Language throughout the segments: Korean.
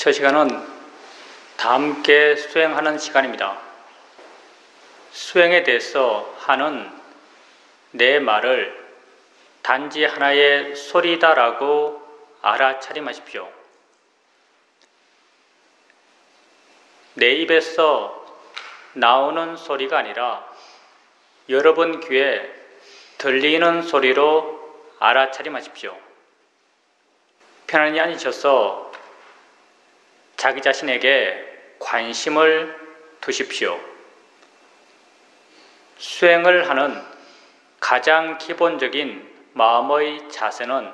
첫 시간은 다 함께 수행하는 시간입니다. 수행에 대해서 하는 내 말을 단지 하나의 소리다라고 알아차림하십시오. 내 입에서 나오는 소리가 아니라 여러분 귀에 들리는 소리로 알아차림하십시오. 편안히 앉으셔서 자기 자신에게 관심을 두십시오. 수행을 하는 가장 기본적인 마음의 자세는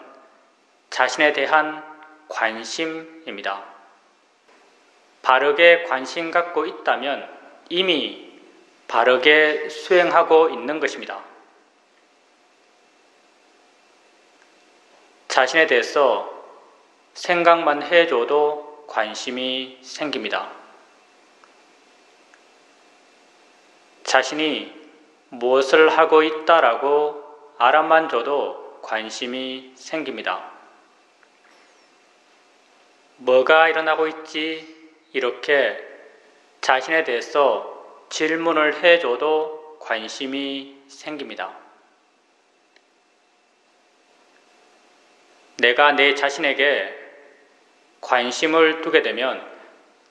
자신에 대한 관심입니다. 바르게 관심 갖고 있다면 이미 바르게 수행하고 있는 것입니다. 자신에 대해서 생각만 해줘도 관심이 생깁니다. 자신이 무엇을 하고 있다라고 알아만 줘도 관심이 생깁니다. 뭐가 일어나고 있지? 이렇게 자신에 대해서 질문을 해줘도 관심이 생깁니다. 내가 내 자신에게 관심을 두게 되면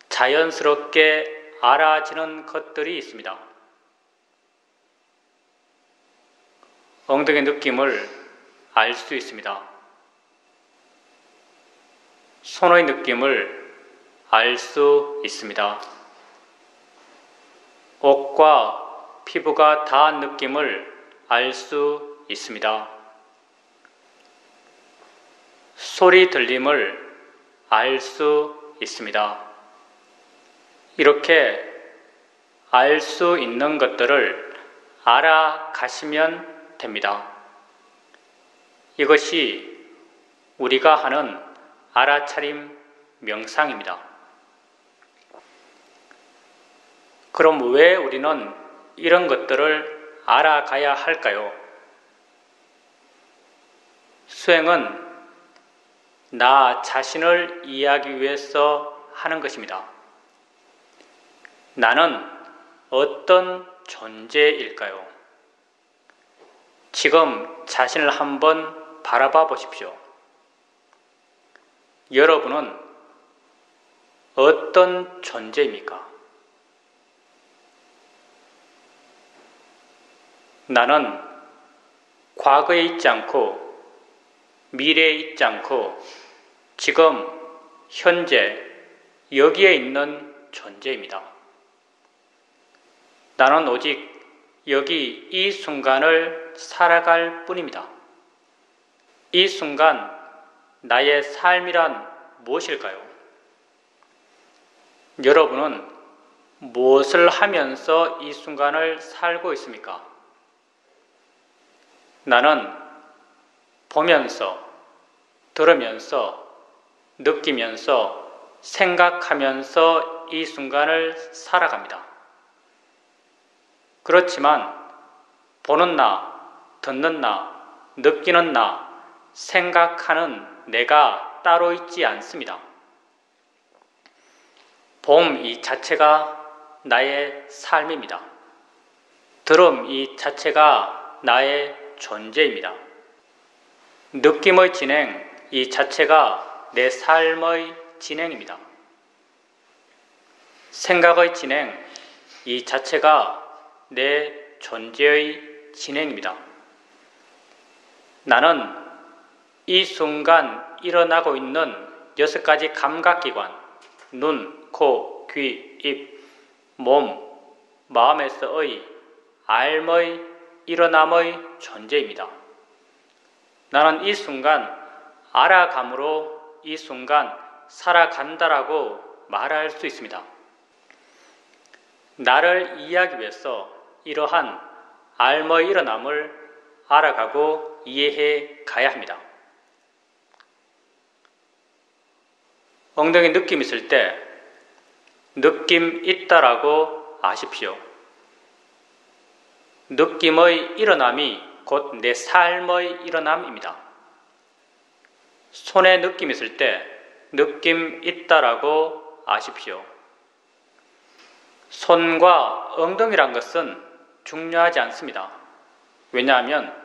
자연스럽게 알아지는 것들이 있습니다. 엉덩이 느낌을 알 수 있습니다. 손의 느낌을 알 수 있습니다. 옷과 피부가 닿은 느낌을 알 수 있습니다. 소리 들림을 알 수 있습니다. 이렇게 알 수 있는 것들을 알아가시면 됩니다. 이것이 우리가 하는 알아차림 명상입니다. 그럼 왜 우리는 이런 것들을 알아가야 할까요? 수행은 나 자신을 이해하기 위해서 하는 것입니다. 나는 어떤 존재일까요? 지금 자신을 한번 바라봐 보십시오. 여러분은 어떤 존재입니까? 나는 과거에 있지 않고 미래에 있지 않고 지금 현재 여기에 있는 존재입니다. 나는 오직 여기 이 순간을 살아갈 뿐입니다. 이 순간 나의 삶이란 무엇일까요? 여러분은 무엇을 하면서 이 순간을 살고 있습니까? 나는 보면서, 들으면서, 느끼면서, 생각하면서 이 순간을 살아갑니다. 그렇지만 보는 나, 듣는 나, 느끼는 나, 생각하는 내가 따로 있지 않습니다. 봄 이 자체가 나의 삶입니다. 들음 이 자체가 나의 존재입니다. 느낌의 진행 이 자체가 내 삶의 진행입니다. 생각의 진행 이 자체가 내 존재의 진행입니다. 나는 이 순간 일어나고 있는 6가지 감각기관, 눈, 코, 귀, 입, 몸, 마음에서의 알의 일어남의 존재입니다. 나는 이 순간 알아감으로 이 순간 살아간다라고 말할 수 있습니다. 나를 이해하기 위해서 이러한 알의 일어남을 알아가고 이해해 가야 합니다. 엉덩이 느낌 있을 때 느낌 있다라고 아십시오. 느낌의 일어남이 곧 내 삶의 일어남입니다. 손에 느낌 있을 때 느낌 있다라고 아십시오. 손과 엉덩이란 것은 중요하지 않습니다. 왜냐하면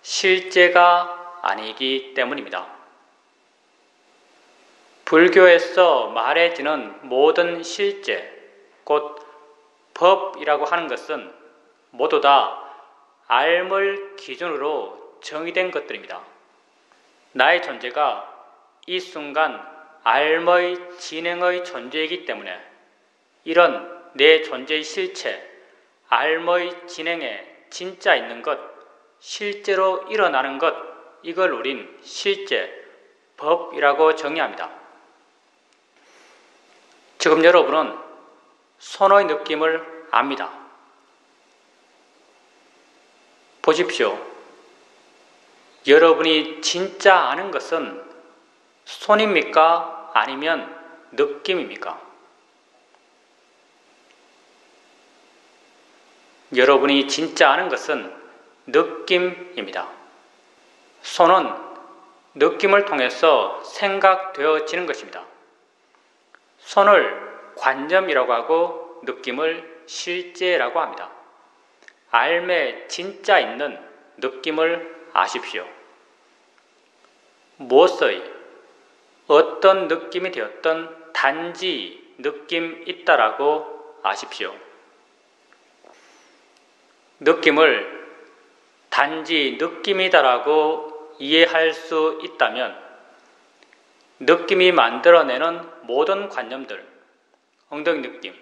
실제가 아니기 때문입니다. 불교에서 말해지는 모든 실제, 곧 법이라고 하는 것은 모두 다 알물 기준으로 정의된 것들입니다. 나의 존재가 이 순간 알의 진행의 존재이기 때문에 이런 내 존재의 실체, 알의 진행에 진짜 있는 것, 실제로 일어나는 것, 이걸 우린 실제, 법이라고 정의합니다. 지금 여러분은 손의 느낌을 압니다. 보십시오. 여러분이 진짜 아는 것은 손입니까? 아니면 느낌입니까? 여러분이 진짜 아는 것은 느낌입니다. 손은 느낌을 통해서 생각되어지는 것입니다. 손을 관념이라고 하고 느낌을 실제라고 합니다. 알매 진짜 있는 느낌을 아십시오. 무엇의 어떤 느낌이 되었던 단지 느낌 있다라고 아십시오. 느낌을 단지 느낌이다라고 이해할 수 있다면 느낌이 만들어내는 모든 관념들, 엉덩이 느낌,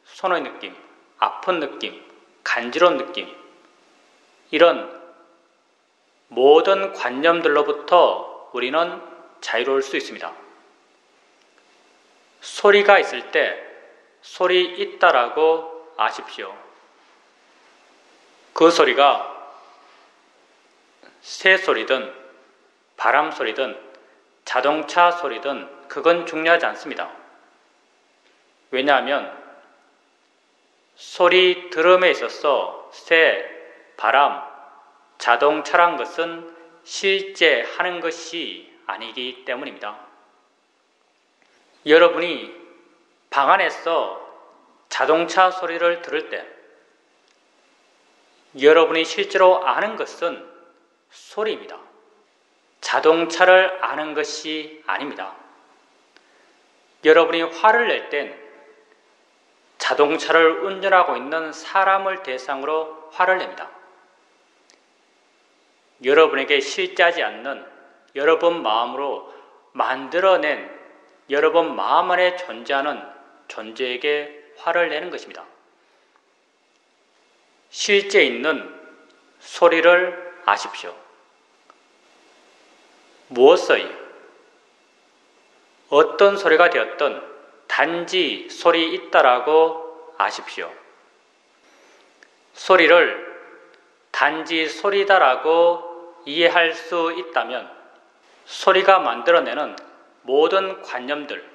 손의 느낌, 아픈 느낌, 간지러운 느낌, 이런 모든 관념들로부터 우리는 자유로울 수 있습니다. 소리가 있을 때 소리 있다라고 아십시오. 그 소리가 새 소리든 바람 소리든 자동차 소리든 그건 중요하지 않습니다. 왜냐하면 소리 들음에 있어서 새, 바람, 자동차란 것은 실제 하는 것이 아니기 때문입니다. 여러분이 방 안에서 자동차 소리를 들을 때 여러분이 실제로 아는 것은 소리입니다. 자동차를 아는 것이 아닙니다. 여러분이 화를 낼 땐 자동차를 운전하고 있는 사람을 대상으로 화를 냅니다. 여러분에게 실제하지 않는 여러분 마음으로 만들어낸 여러분 마음 안에 존재하는 존재에게 화를 내는 것입니다. 실제 있는 소리를 아십시오. 무엇의 어떤 소리가 되었든 단지 소리 있다라고 아십시오. 소리를 단지 소리다라고 이해할 수 있다면 소리가 만들어내는 모든 관념들,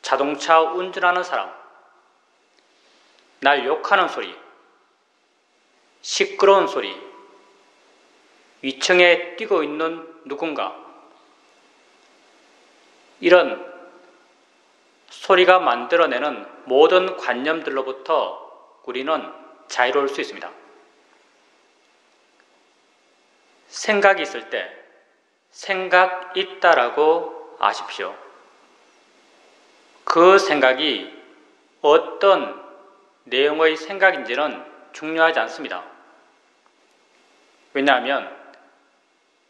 자동차 운전하는 사람, 날 욕하는 소리, 시끄러운 소리, 위층에 뛰고 있는 누군가, 이런 소리가 만들어내는 모든 관념들로부터 우리는 자유로울 수 있습니다. 생각이 있을 때 생각 있다라고 아십시오. 그 생각이 어떤 내용의 생각인지는 중요하지 않습니다. 왜냐하면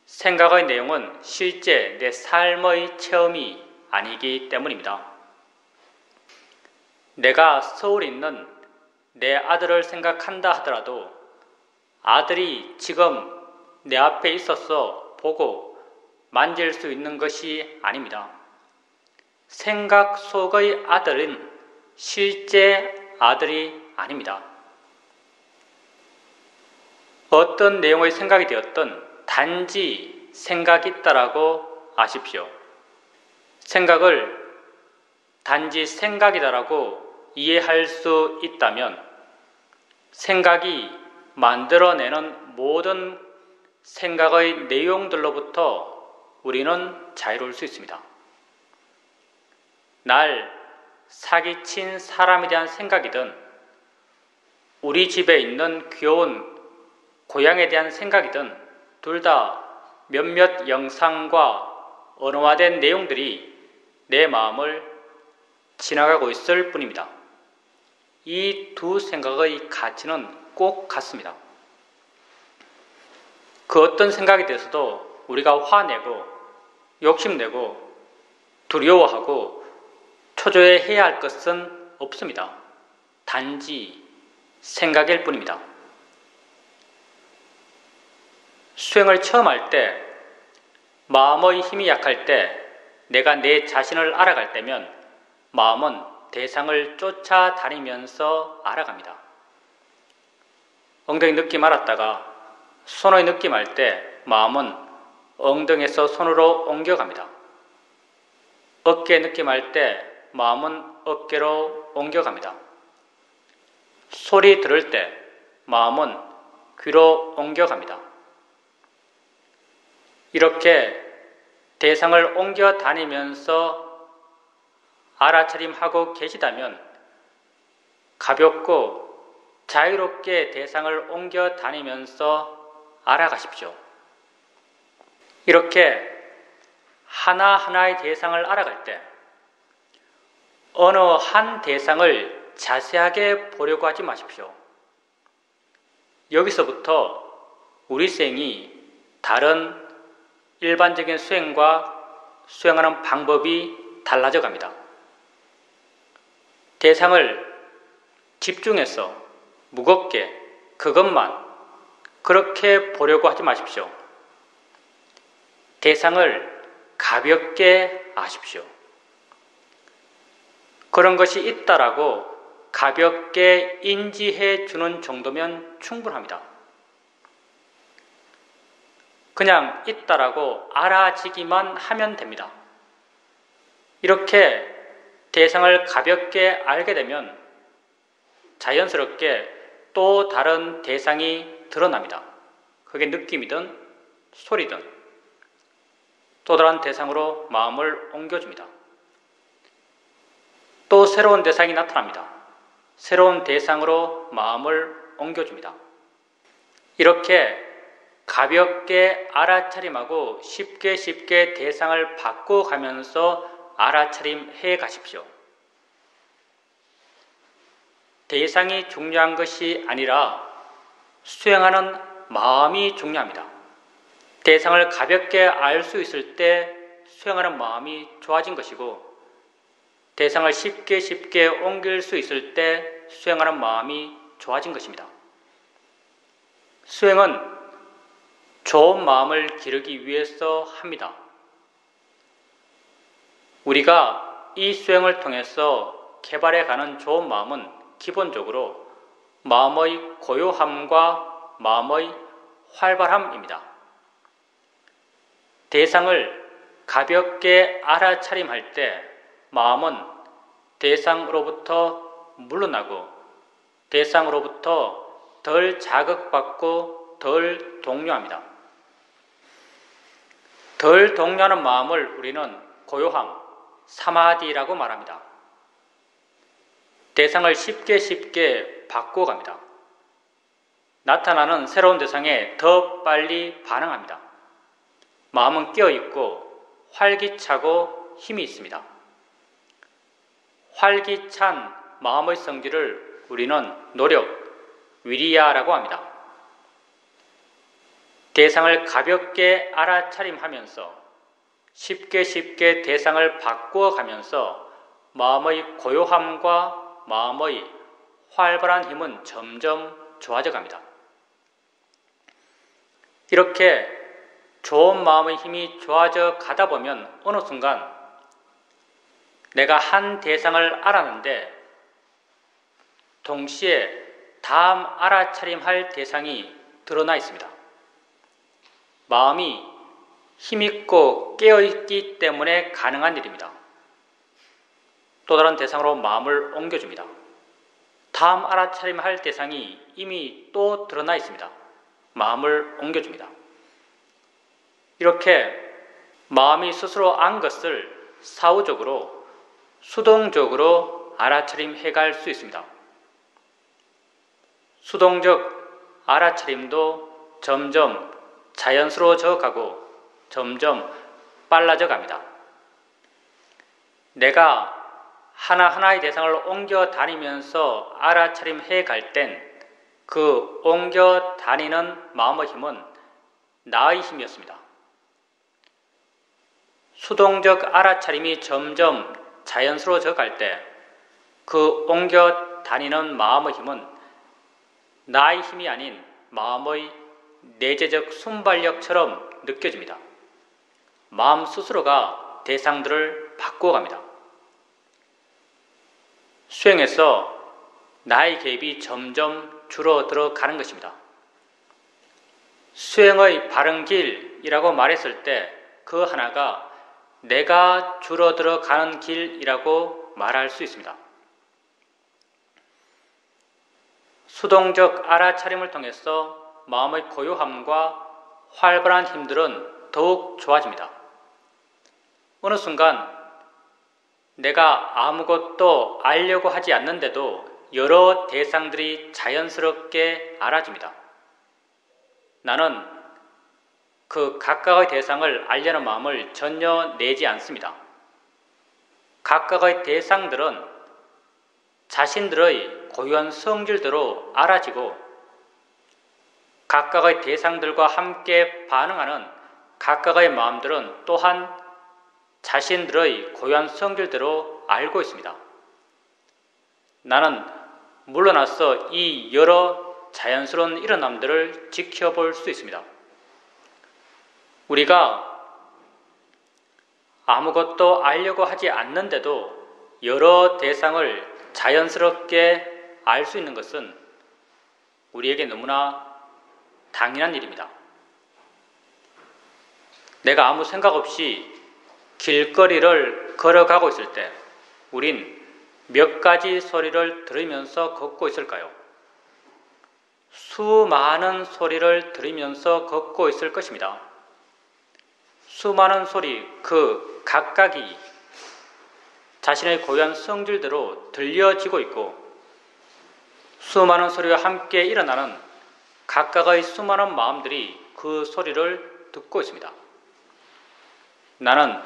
생각의 내용은 실제 내 삶의 체험이 아니기 때문입니다. 내가 서울에 있는 내 아들을 생각한다 하더라도 아들이 지금 내 앞에 있어서 보고 만질 수 있는 것이 아닙니다. 생각 속의 아들은 실제 아들이 아닙니다. 어떤 내용의 생각이 되었든 단지 생각이 있다라고 아십시오. 생각을 단지 생각이다라고 이해할 수 있다면 생각이 만들어내는 모든 생각의 내용들로부터 우리는 자유로울 수 있습니다. 날 사기친 사람에 대한 생각이든 우리 집에 있는 귀여운 고양이에 대한 생각이든 둘 다 몇몇 영상과 언어화된 내용들이 내 마음을 지나가고 있을 뿐입니다. 이 두 생각의 가치는 꼭 같습니다. 그 어떤 생각에 대해서도 우리가 화내고 욕심내고 두려워하고 초조해해야 할 것은 없습니다. 단지 생각일 뿐입니다. 수행을 처음 할 때, 마음의 힘이 약할 때, 내가 내 자신을 알아갈 때면 마음은 대상을 쫓아다니면서 알아갑니다. 엉덩이 느낌 알았다가 손의 느낌 알 때 마음은 엉덩이에서 손으로 옮겨갑니다. 어깨 느낌 알 때 마음은 어깨로 옮겨갑니다. 소리 들을 때 마음은 귀로 옮겨갑니다. 이렇게 대상을 옮겨 다니면서 알아차림하고 계시다면 가볍고 자유롭게 대상을 옮겨 다니면서 알아가십시오. 이렇게 하나하나의 대상을 알아갈 때 어느 한 대상을 자세하게 보려고 하지 마십시오. 여기서부터 우리 수행이 다른 일반적인 수행과 수행하는 방법이 달라져 갑니다. 대상을 집중해서 무겁게 그것만 그렇게 보려고 하지 마십시오. 대상을 가볍게 아십시오. 그런 것이 있다라고 가볍게 인지해 주는 정도면 충분합니다. 그냥 있다라고 알아지기만 하면 됩니다. 이렇게 대상을 가볍게 알게 되면 자연스럽게 또 다른 대상이 드러납니다. 그게 느낌이든 소리든 또 다른 대상으로 마음을 옮겨줍니다. 또 새로운 대상이 나타납니다. 새로운 대상으로 마음을 옮겨줍니다. 이렇게 가볍게 알아차림하고 쉽게 대상을 바꿔가면서 알아차림해 가십시오. 대상이 중요한 것이 아니라 수행하는 마음이 중요합니다. 대상을 가볍게 알 수 있을 때 수행하는 마음이 좋아진 것이고 대상을 쉽게 옮길 수 있을 때 수행하는 마음이 좋아진 것입니다. 수행은 좋은 마음을 기르기 위해서 합니다. 우리가 이 수행을 통해서 개발해가는 좋은 마음은 기본적으로 마음의 고요함과 마음의 활발함입니다. 대상을 가볍게 알아차림할 때 마음은 대상으로부터 물러나고 대상으로부터 덜 자극받고 덜 동요합니다. 덜 동요하는 마음을 우리는 고요함, 사마디라고 말합니다. 대상을 쉽게 바꿔갑니다. 나타나는 새로운 대상에 더 빨리 반응합니다. 마음은 깨어있고 활기차고 힘이 있습니다. 활기찬 마음의 성질을 우리는 노력, 위리야라고 합니다. 대상을 가볍게 알아차림하면서 쉽게 대상을 바꾸어가면서 마음의 고요함과 마음의 활발한 힘은 점점 좋아져 갑니다. 이렇게 좋은 마음의 힘이 좋아져 가다 보면 어느 순간 내가 한 대상을 알았는데 동시에 다음 알아차림할 대상이 드러나 있습니다. 마음이 힘있고 깨어있기 때문에 가능한 일입니다. 또 다른 대상으로 마음을 옮겨줍니다. 다음 알아차림할 대상이 이미 또 드러나 있습니다. 마음을 옮겨줍니다. 이렇게 마음이 스스로 안 것을 사후적으로, 수동적으로 알아차림해 갈 수 있습니다. 수동적 알아차림도 점점 자연스러워져 가고 점점 빨라져 갑니다. 내가 하나하나의 대상을 옮겨 다니면서 알아차림해 갈 땐 그 옮겨 다니는 마음의 힘은 나의 힘이었습니다. 수동적 알아차림이 점점 자연스러워져 갈 때 그 옮겨 다니는 마음의 힘은 나의 힘이 아닌 마음의 내재적 순발력처럼 느껴집니다. 마음 스스로가 대상들을 바꾸어갑니다. 수행에서 나의 개입이 점점 줄어들어 가는 것입니다. 수행의 바른 길이라고 말했을 때 그 하나가 내가 줄어들어 가는 길이라고 말할 수 있습니다. 수동적 알아차림을 통해서 마음의 고요함과 활발한 힘들은 더욱 좋아집니다. 어느 순간 내가 아무것도 알려고 하지 않는데도 여러 대상들이 자연스럽게 알아집니다. 나는 그 각각의 대상을 알려는 마음을 전혀 내지 않습니다. 각각의 대상들은 자신들의 고유한 성질대로 알아지고 각각의 대상들과 함께 반응하는 각각의 마음들은 또한 자신들의 고유한 성질대로 알고 있습니다. 나는 물러나서 이 여러 자연스러운 일어남들을 지켜볼 수 있습니다. 우리가 아무것도 알려고 하지 않는데도 여러 대상을 자연스럽게 알 수 있는 것은 우리에게 너무나 당연한 일입니다. 내가 아무 생각 없이 길거리를 걸어가고 있을 때 우린 몇 가지 소리를 들으면서 걷고 있을까요? 수많은 소리를 들으면서 걷고 있을 것입니다. 수많은 소리 그 각각이 자신의 고유한 성질대로 들려지고 있고 수많은 소리와 함께 일어나는 각각의 수많은 마음들이 그 소리를 듣고 있습니다. 나는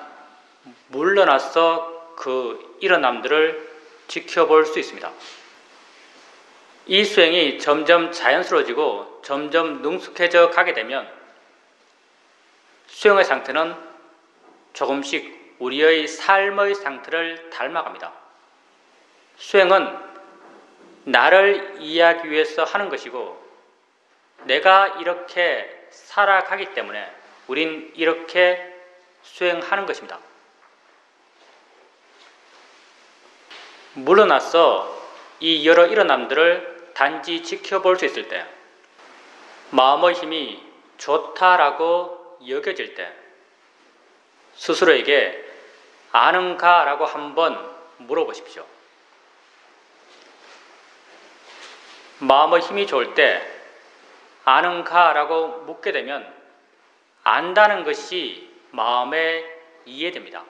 물러나서 그 일어남들을 지켜볼 수 있습니다. 이 수행이 점점 자연스러워지고 점점 능숙해져 가게 되면 수행의 상태는 조금씩 우리의 삶의 상태를 닮아갑니다. 수행은 나를 이해하기 위해서 하는 것이고 내가 이렇게 살아가기 때문에 우린 이렇게 수행하는 것입니다. 물러나서 이 여러 일어남들을 단지 지켜볼 수 있을 때 마음의 힘이 좋다라고 여겨질 때 스스로에게 아는가? 라고 한번 물어보십시오. 마음의 힘이 좋을 때 아는가? 라고 묻게 되면 안다는 것이 마음에 이해됩니다.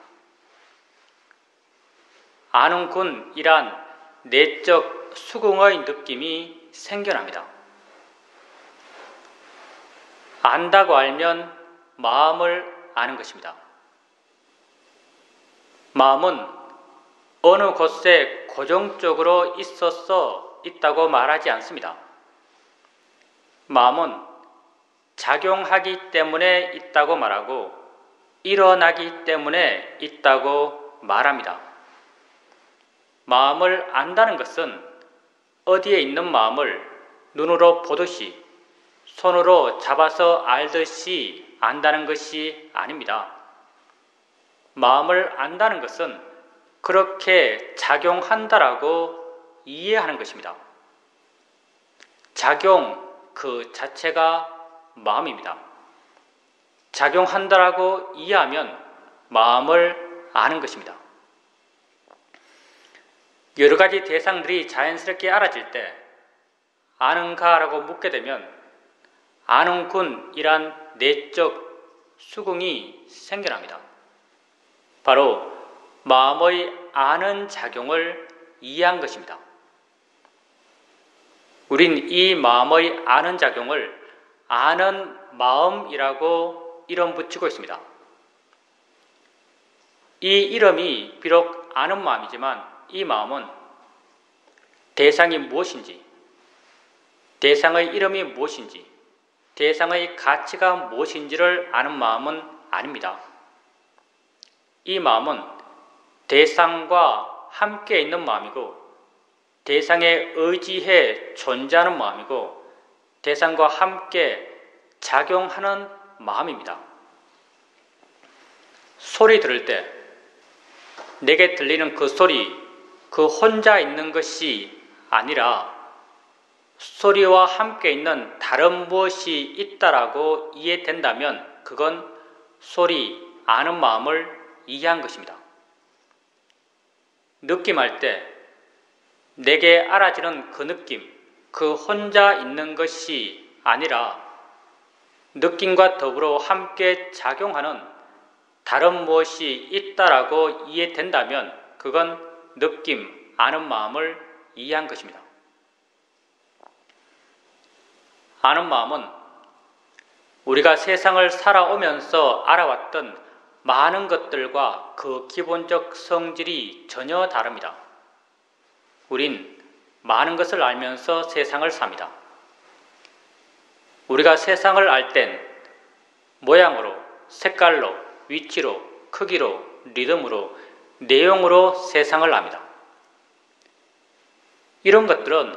아는군이란 내적 수긍의 느낌이 생겨납니다. 안다고 알면 마음을 아는 것입니다. 마음은 어느 곳에 고정적으로 있다고 말하지 않습니다. 마음은 작용하기 때문에 있다고 말하고 일어나기 때문에 있다고 말합니다. 마음을 안다는 것은 어디에 있는 마음을 눈으로 보듯이 손으로 잡아서 알듯이 안다는 것이 아닙니다. 마음을 안다는 것은 그렇게 작용한다라고 이해하는 것입니다. 작용 그 자체가 마음입니다. 작용한다라고 이해하면 마음을 아는 것입니다. 여러 가지 대상들이 자연스럽게 알아질 때 아는가라고 묻게 되면 아는군이란 내적 수긍이 생겨납니다. 바로 마음의 아는 작용을 이해한 것입니다. 우린 이 마음의 아는 작용을 아는 마음이라고 이름 붙이고 있습니다. 이 이름이 비록 아는 마음이지만 이 마음은 대상이 무엇인지, 대상의 이름이 무엇인지, 대상의 가치가 무엇인지를 아는 마음은 아닙니다. 이 마음은 대상과 함께 있는 마음이고 대상에 의지해 존재하는 마음이고 대상과 함께 작용하는 마음입니다. 소리 들을 때 내게 들리는 그 소리, 그 혼자 있는 것이 아니라 소리와 함께 있는 다른 무엇이 있다라고 이해된다면 그건 소리, 아는 마음을 이해한 것입니다. 느낌할 때 내게 알아지는 그 느낌, 그 혼자 있는 것이 아니라 느낌과 더불어 함께 작용하는 다른 무엇이 있다라고 이해된다면 그건 느낌, 아는 마음을 이해한 것입니다. 아는 마음은 우리가 세상을 살아오면서 알아왔던 많은 것들과 그 기본적 성질이 전혀 다릅니다. 우린 많은 것을 알면서 세상을 삽니다. 우리가 세상을 알 땐 모양으로, 색깔로, 위치로, 크기로, 리듬으로, 내용으로 세상을 압니다. 이런 것들은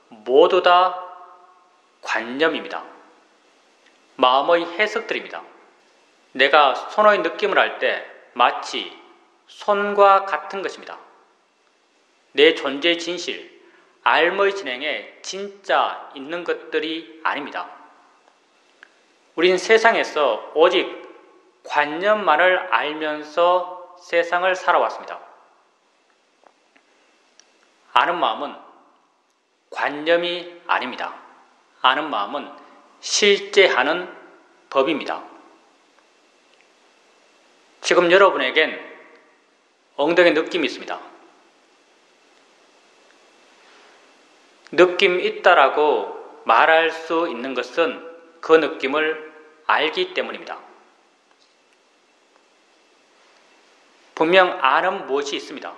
모두 다 관념입니다. 마음의 해석들입니다. 내가 손의 느낌을 알 때 마치 손과 같은 것입니다. 내 존재의 진실, 삶의 진행에 진짜 있는 것들이 아닙니다. 우린 세상에서 오직 관념만을 알면서 세상을 살아왔습니다. 아는 마음은 관념이 아닙니다. 아는 마음은 실제하는 법입니다. 지금 여러분에겐 엉덩이에 느낌이 있습니다. 느낌 있다라고 말할 수 있는 것은 그 느낌을 알기 때문입니다. 분명 아는 무엇이 있습니다.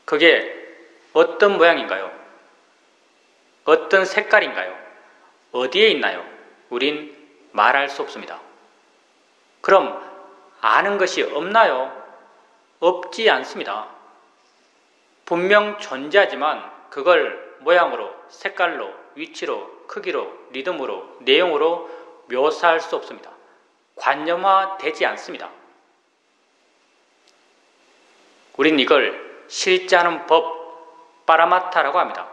그게 어떤 모양인가요? 어떤 색깔인가요? 어디에 있나요? 우린 말할 수 없습니다. 그럼 아는 것이 없나요? 없지 않습니다. 분명 존재하지만 그걸 모양으로, 색깔로, 위치로, 크기로, 리듬으로, 내용으로 묘사할 수 없습니다. 관념화되지 않습니다. 우린 이걸 실제하는 법, 파라마타라고 합니다.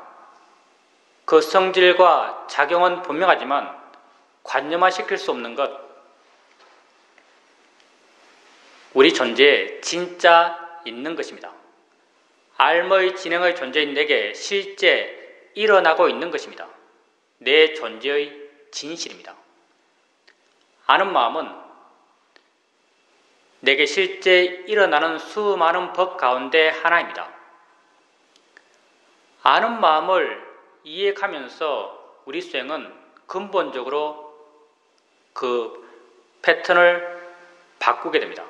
그 성질과 작용은 분명하지만 관념화시킬 수 없는 것, 우리 존재에 진짜 있는 것입니다. 삶의 진행의 존재인 내게 실제 일어나고 있는 것입니다. 내 존재의 진실입니다. 아는 마음은 내게 실제 일어나는 수많은 법 가운데 하나입니다. 아는 마음을 이해하면서 우리 수행은 근본적으로 그 패턴을 바꾸게 됩니다.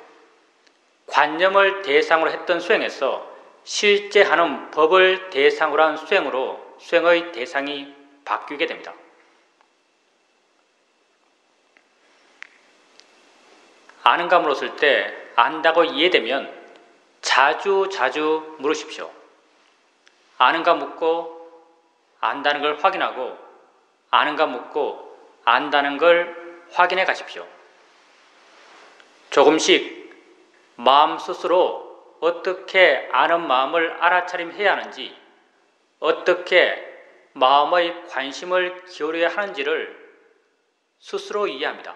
관념을 대상으로 했던 수행에서 실제 하는 법을 대상으로 한 수행으로 수행의 대상이 바뀌게 됩니다. 아는가 물었을 때 안다고 이해되면 자주 물으십시오. 아는가 묻고 안다는 걸 확인하고 아는가 묻고 안다는 걸 확인해 가십시오. 조금씩 마음 스스로 어떻게 아는 마음을 알아차림해야 하는지, 어떻게 마음의 관심을 기울여야 하는지를 스스로 이해합니다.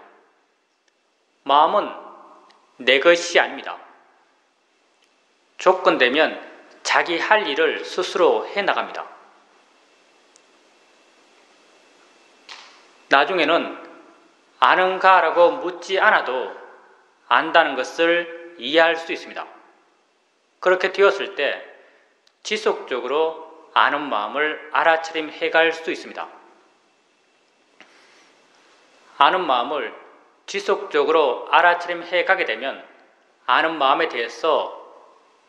마음은 내 것이 아닙니다. 조건되면 자기 할 일을 스스로 해나갑니다. 나중에는 아는가라고 묻지 않아도 안다는 것을 이해할 수 있습니다. 그렇게 되었을 때 지속적으로 아는 마음을 알아차림해 갈 수 있습니다. 아는 마음을 지속적으로 알아차림해 가게 되면 아는 마음에 대해서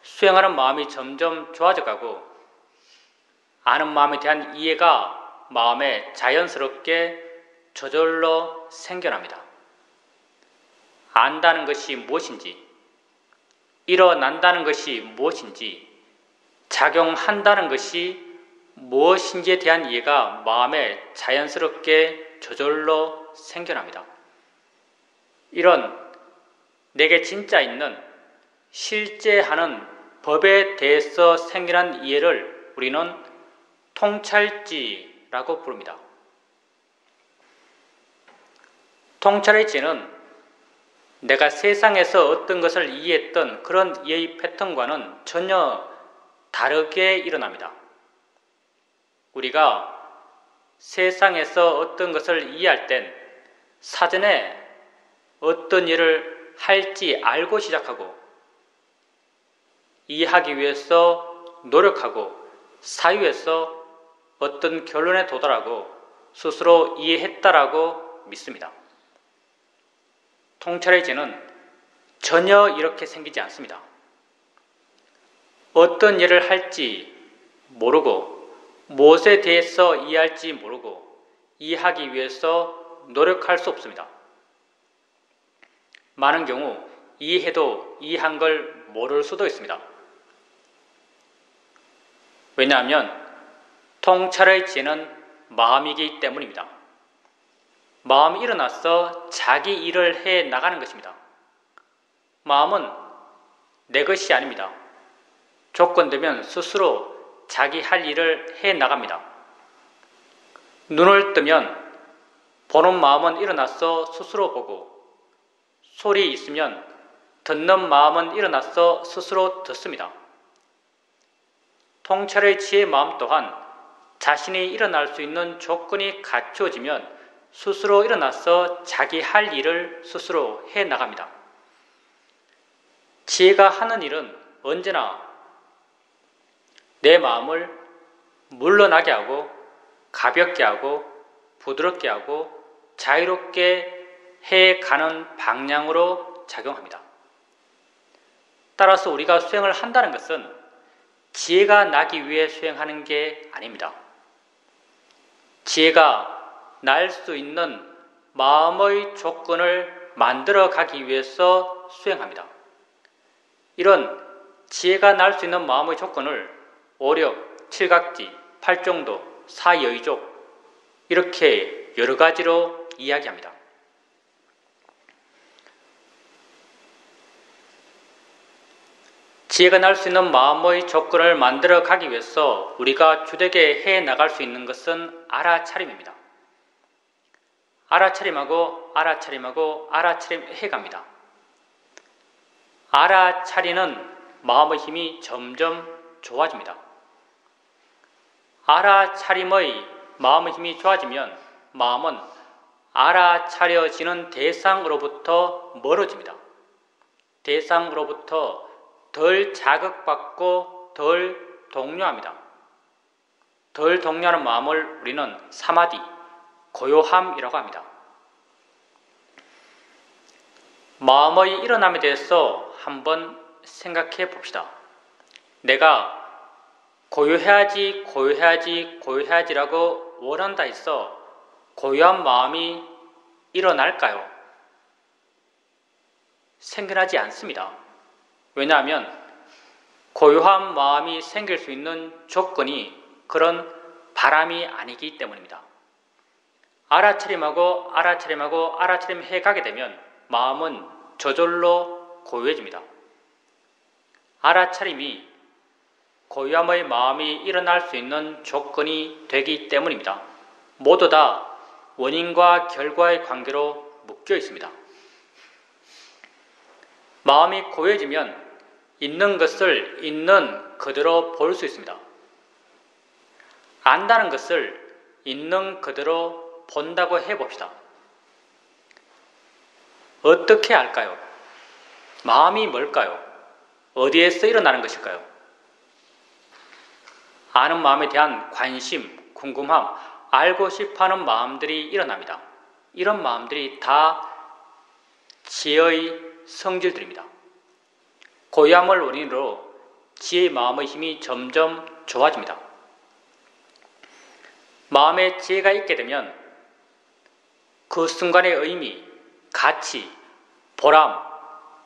수행하는 마음이 점점 좋아져 가고 아는 마음에 대한 이해가 마음에 자연스럽게 저절로 생겨납니다. 안다는 것이 무엇인지, 일어난다는 것이 무엇인지, 작용한다는 것이 무엇인지에 대한 이해가 마음에 자연스럽게 저절로 생겨납니다. 이런 내게 진짜 있는 실제 하는 법에 대해서 생겨난 이해를 우리는 통찰지라고 부릅니다. 통찰의 지는 내가 세상에서 어떤 것을 이해했던 그런 이해의 패턴과는 전혀 다르게 일어납니다. 우리가 세상에서 어떤 것을 이해할 땐 사전에 어떤 일을 할지 알고 시작하고 이해하기 위해서 노력하고 사유해서 어떤 결론에 도달하고 스스로 이해했다라고 믿습니다. 통찰의 지는 전혀 이렇게 생기지 않습니다. 어떤 일을 할지 모르고 무엇에 대해서 이해할지 모르고 이해하기 위해서 노력할 수 없습니다. 많은 경우 이해해도 이해한 걸 모를 수도 있습니다. 왜냐하면 통찰의 지혜는 마음이기 때문입니다. 마음이 일어나서 자기 일을 해 나가는 것입니다. 마음은 내 것이 아닙니다. 조건되면 스스로 자기 할 일을 해 나갑니다. 눈을 뜨면 보는 마음은 일어나서 스스로 보고 소리 있으면 듣는 마음은 일어나서 스스로 듣습니다. 통찰의 지혜의 마음 또한 자신이 일어날 수 있는 조건이 갖추어지면 스스로 일어나서 자기 할 일을 스스로 해 나갑니다. 지혜가 하는 일은 언제나 내 마음을 물러나게 하고 가볍게 하고 부드럽게 하고 자유롭게 해가는 방향으로 작용합니다. 따라서 우리가 수행을 한다는 것은 지혜가 나기 위해 수행하는 게 아닙니다. 지혜가 날 수 있는 마음의 조건을 만들어 가기 위해서 수행합니다. 이런 지혜가 날 수 있는 마음의 조건을 오력, 칠각지, 팔정도, 사여의족 이렇게 여러 가지로 이야기합니다. 지혜가 날 수 있는 마음의 조건을 만들어 가기 위해서 우리가 주되게 해 나갈 수 있는 것은 알아차림입니다. 알아차림하고 알아차림하고 알아차림해 갑니다. 알아차리는 마음의 힘이 점점 좋아집니다. 알아차림의 마음의 힘이 좋아지면 마음은 알아차려지는 대상으로부터 멀어집니다. 대상으로부터 덜 자극받고 덜 동요합니다. 덜 동요하는 마음을 우리는 사마디, 고요함이라고 합니다. 마음의 일어남에 대해서 한번 생각해 봅시다. 내가 고요해야지, 고요해야지, 고요해야지라고 원한다 해서 고요한 마음이 일어날까요? 생겨나지 않습니다. 왜냐하면 고요한 마음이 생길 수 있는 조건이 그런 바람이 아니기 때문입니다. 알아차림하고 알아차림하고 알아차림 해가게 되면 마음은 저절로 고요해집니다. 알아차림이 고요함의 마음이 일어날 수 있는 조건이 되기 때문입니다. 모두 다 원인과 결과의 관계로 묶여 있습니다. 마음이 고요해지면 있는 것을 있는 그대로 볼 수 있습니다. 안다는 것을 있는 그대로 본다고 해봅시다. 어떻게 알까요? 마음이 뭘까요? 어디에서 일어나는 것일까요? 아는 마음에 대한 관심, 궁금함, 알고 싶어하는 마음들이 일어납니다. 이런 마음들이 다 지혜의 성질들입니다. 고요함을 원인으로 지혜의 마음의 힘이 점점 좋아집니다. 마음에 지혜가 있게 되면 그 순간의 의미, 가치, 보람,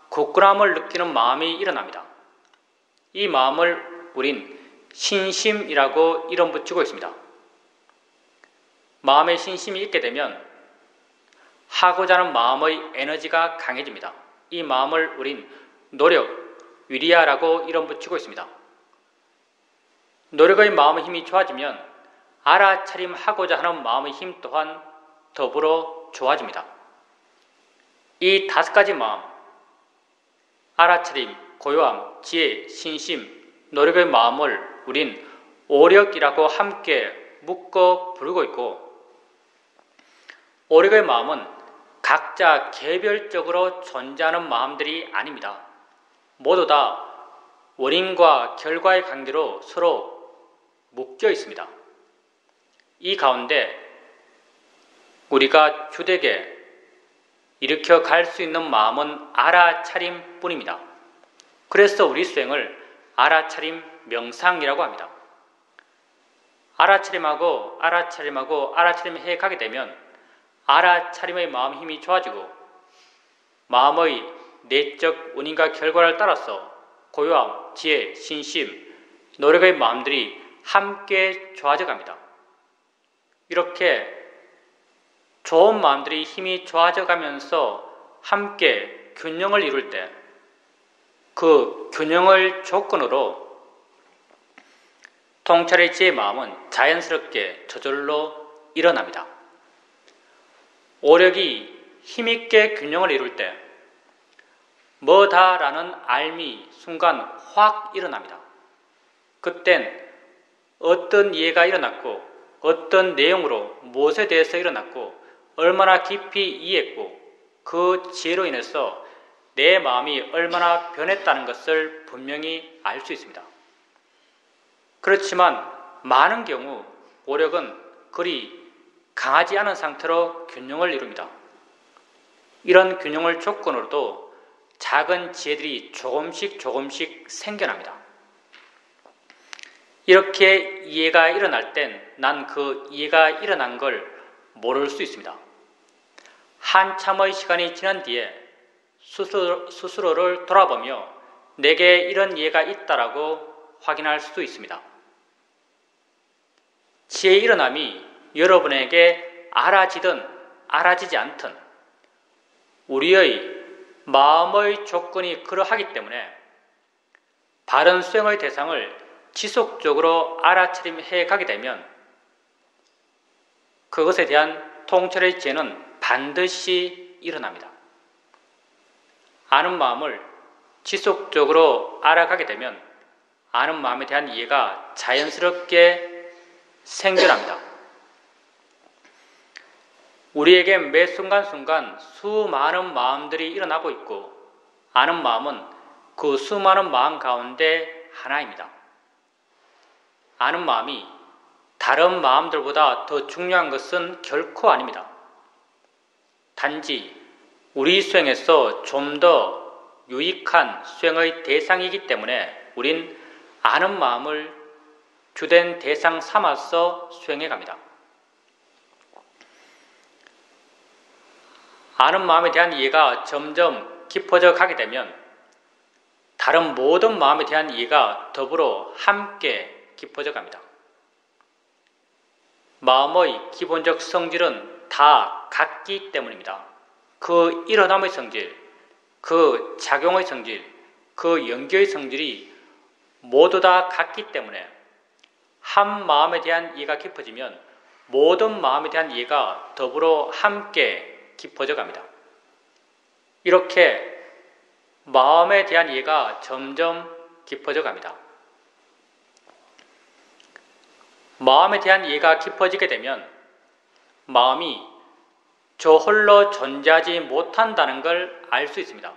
굳건함을 느끼는 마음이 일어납니다. 이 마음을 우린 신심이라고 이름 붙이고 있습니다. 마음에 신심이 있게 되면 하고자 하는 마음의 에너지가 강해집니다. 이 마음을 우린 노력, 위리아라고 이름 붙이고 있습니다. 노력의 마음의 힘이 좋아지면 알아차림하고자 하는 마음의 힘 또한 더불어 좋아집니다. 이 5가지 마음, 알아차림, 고요함, 지혜, 신심, 노력의 마음을 우린 오력이라고 함께 묶어 부르고 있고, 오력의 마음은 각자 개별적으로 존재하는 마음들이 아닙니다. 모두 다 원인과 결과의 관계로 서로 묶여 있습니다. 이 가운데 우리가 주되게 일으켜 갈 수 있는 마음은 알아차림뿐입니다. 그래서 우리 수행을 알아차림 명상이라고 합니다. 알아차림하고 알아차림해 가게 되면 알아차림의 마음 힘이 좋아지고 마음의 내적 원인과 결과를 따라서 고요함, 지혜, 신심, 노력의 마음들이 함께 좋아져 갑니다. 이렇게 좋은 마음들이 힘이 좋아져 가면서 함께 균형을 이룰 때 그 균형을 조건으로 통찰의 지혜의 마음은 자연스럽게 저절로 일어납니다. 오력이 힘있게 균형을 이룰 때 뭐다라는 알미 순간 확 일어납니다. 그땐 어떤 이해가 일어났고 어떤 내용으로 무엇에 대해서 일어났고 얼마나 깊이 이해했고 그 지혜로 인해서 내 마음이 얼마나 변했다는 것을 분명히 알 수 있습니다. 그렇지만 많은 경우 오력은 그리 강하지 않은 상태로 균형을 이룹니다. 이런 균형을 조건으로도 작은 지혜들이 조금씩 생겨납니다. 이렇게 이해가 일어날 땐 난 그 이해가 일어난 걸 모를 수 있습니다. 한참의 시간이 지난 뒤에 스스로를 돌아보며 내게 이런 이해가 있다라고 확인할 수 있습니다. 지혜의 일어남이 여러분에게 알아지든 알아지지 않든 우리의 마음의 조건이 그러하기 때문에 바른 수행의 대상을 지속적으로 알아차림해 가게 되면 그것에 대한 통찰의 지혜는 반드시 일어납니다. 아는 마음을 지속적으로 알아가게 되면 아는 마음에 대한 이해가 자연스럽게 생겨납니다. 우리에게 매 순간순간 수많은 마음들이 일어나고 있고 아는 마음은 그 수많은 마음 가운데 하나입니다. 아는 마음이 다른 마음들보다 더 중요한 것은 결코 아닙니다. 단지 우리 수행에서 좀 더 유익한 수행의 대상이기 때문에 우린 아는 마음을 주된 대상 삼아서 수행해 갑니다. 아는 마음에 대한 이해가 점점 깊어져 가게 되면 다른 모든 마음에 대한 이해가 더불어 함께 깊어져 갑니다. 마음의 기본적 성질은 다 같기 때문입니다. 그 일어남의 성질, 그 작용의 성질, 그 연기의 성질이 모두 다 같기 때문에 한 마음에 대한 이해가 깊어지면 모든 마음에 대한 이해가 더불어 함께 깊어져 갑니다. 이렇게 마음에 대한 이해가 점점 깊어져 갑니다. 마음에 대한 이해가 깊어지게 되면 마음이 저 홀로 존재하지 못한다는 걸 알 수 있습니다.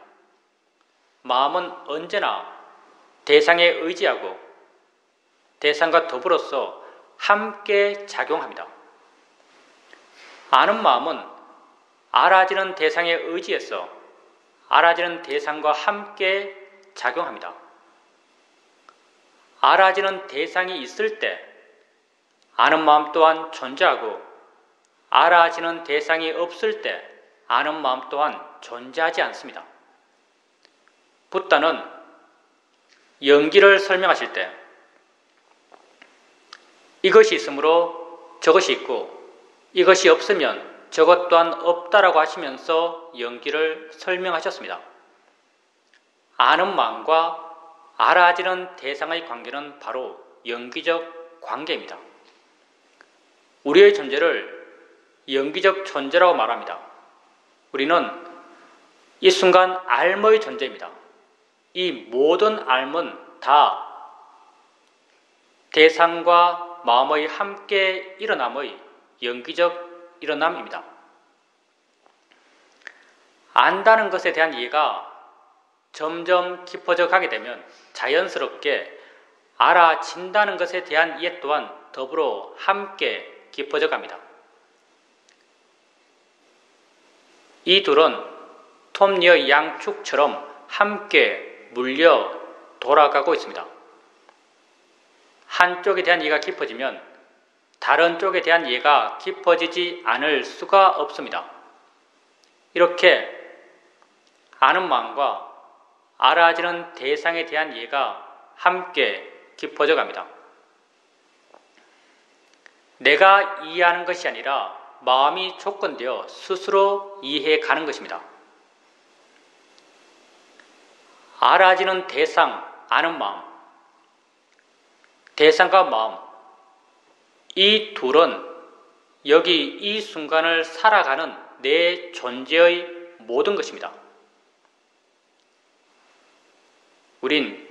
마음은 언제나 대상에 의지하고 대상과 더불어서 함께 작용합니다. 아는 마음은 알아지는 대상에 의지해서 알아지는 대상과 함께 작용합니다. 알아지는 대상이 있을 때 아는 마음 또한 존재하고 알아지는 대상이 없을 때 아는 마음 또한 존재하지 않습니다. 붓다는 연기를 설명하실 때 이것이 있으므로 저것이 있고 이것이 없으면 저것 또한 없다라고 하시면서 연기를 설명하셨습니다. 아는 마음과 알아지는 대상의 관계는 바로 연기적 관계입니다. 우리의 존재를 연기적 존재라고 말합니다. 우리는 이 순간 알머의 존재입니다. 이 모든 알은 다 대상과 마음의 함께 일어남의 연기적 일어남입니다. 안다는 것에 대한 이해가 점점 깊어져 가게 되면 자연스럽게 알아진다는 것에 대한 이해 또한 더불어 함께 깊어져 갑니다. 이 둘은 톱니의 양축처럼 함께 물려 돌아가고 있습니다. 한쪽에 대한 이해가 깊어지면 다른 쪽에 대한 이해가 깊어지지 않을 수가 없습니다. 이렇게 아는 마음과 알아지는 대상에 대한 이해가 함께 깊어져 갑니다. 내가 이해하는 것이 아니라 마음이 조건되어 스스로 이해해 가는 것입니다. 알아지는 대상, 아는 마음, 대상과 마음, 이 둘은 여기 이 순간을 살아가는 내 존재의 모든 것입니다. 우린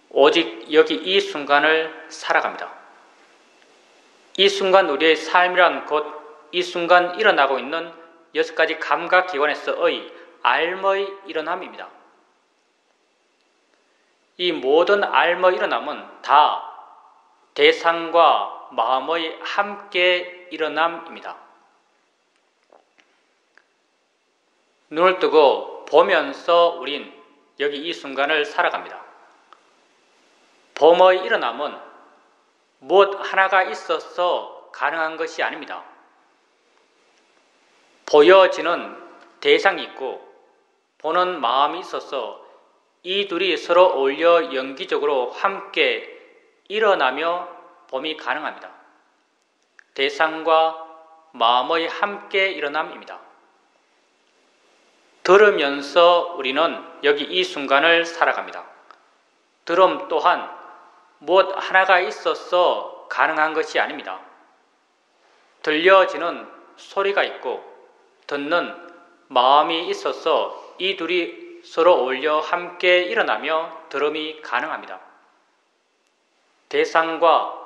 오직 여기 이 순간을 살아갑니다. 이 순간 우리의 삶이란 곧 이 순간 일어나고 있는 6가지 감각기관에서의 알머의 일어남입니다. 이 모든 알머 일어남은 다 대상과 마음의 함께 일어남입니다. 눈을 뜨고 보면서 우린 여기 이 순간을 살아갑니다. 범의 일어남은 무엇 하나가 있어서 가능한 것이 아닙니다. 보여지는 대상이 있고 보는 마음이 있어서 이 둘이 서로 어울려 연기적으로 함께 일어나며 범이 가능합니다. 대상과 마음의 함께 일어남입니다. 들으면서 우리는 여기 이 순간을 살아갑니다. 들음 또한 무엇 하나가 있어서 가능한 것이 아닙니다. 들려지는 소리가 있고 듣는 마음이 있어서 이 둘이 서로 어울려 함께 일어나며 들음이 가능합니다. 대상과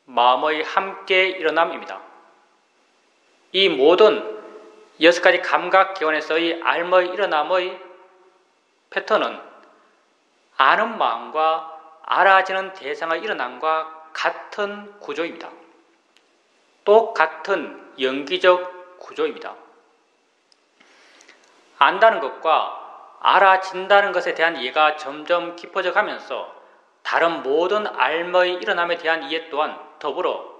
마음의 함께 일어남입니다. 이 모든 6가지 감각기관에서의 알머의 일어남의 패턴은 아는 마음과 알아지는 대상의 일어남과 같은 구조입니다. 똑같은 연기적 구조입니다. 안다는 것과 알아진다는 것에 대한 이해가 점점 깊어져 가면서 다른 모든 알머의 일어남에 대한 이해 또한 더불어